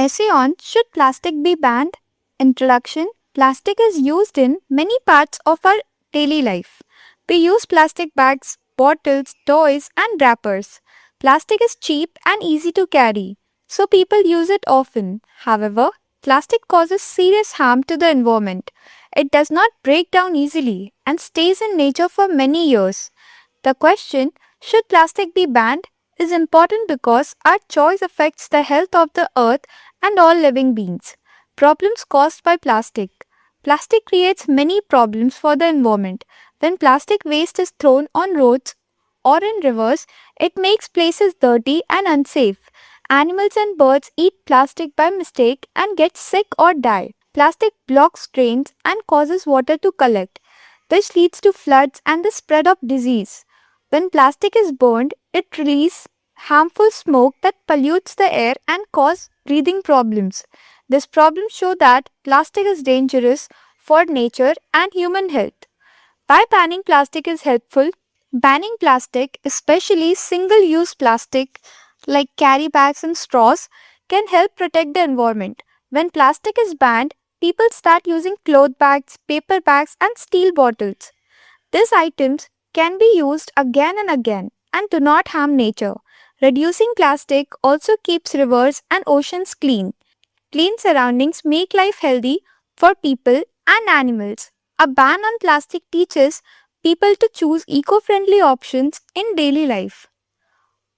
Essay on Should Plastic Be Banned? Introduction. Plastic is used in many parts of our daily life. We use plastic bags, bottles, toys, and wrappers. Plastic is cheap and easy to carry, so people use it often. However, plastic causes serious harm to the environment. It does not break down easily and stays in nature for many years. The question, should plastic be banned, is important because our choice affects the health of the earth and all living beings. Problems caused by plastic. Plastic creates many problems for the environment. When plastic waste is thrown on roads or in rivers, it makes places dirty and unsafe. Animals and birds eat plastic by mistake and get sick or die. Plastic blocks drains and causes water to collect, which leads to floods and the spread of disease. When plastic is burned, it releases harmful smoke that pollutes the air and causes breathing problems. This problem shows that plastic is dangerous for nature and human health. Why banning plastic is helpful? Banning plastic, especially single-use plastic like carry bags and straws, can help protect the environment. When plastic is banned, people start using cloth bags, paper bags, and steel bottles. These items can be used again and again and do not harm nature. Reducing plastic also keeps rivers and oceans clean. Clean surroundings make life healthy for people and animals. A ban on plastic teaches people to choose eco-friendly options in daily life.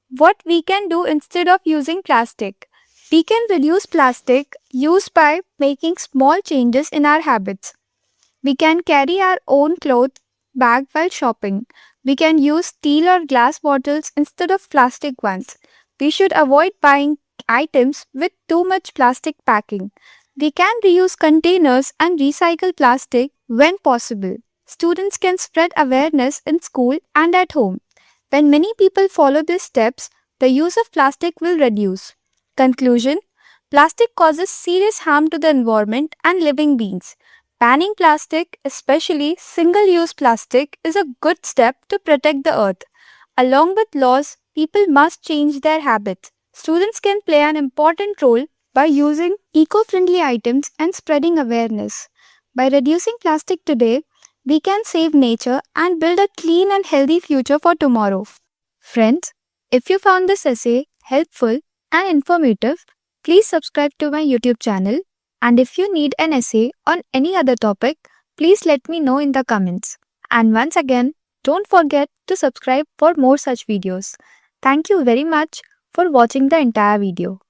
What we can do instead of using plastic? We can reduce plastic use by making small changes in our habits. We can carry our own cloth bag while shopping. We can use steel or glass bottles instead of plastic ones. We should avoid buying items with too much plastic packing. We can reuse containers and recycle plastic when possible. Students can spread awareness in school and at home. When many people follow these steps, the use of plastic will reduce. Conclusion. Plastic causes serious harm to the environment and living beings. Banning plastic, especially single-use plastic, is a good step to protect the earth. Along with laws, people must change their habits. Students can play an important role by using eco-friendly items and spreading awareness. By reducing plastic today, we can save nature and build a clean and healthy future for tomorrow. Friends, if you found this essay helpful and informative, please subscribe to my YouTube channel. And if you need an essay on any other topic, please let me know in the comments. And once again, don't forget to subscribe for more such videos. Thank you very much for watching the entire video.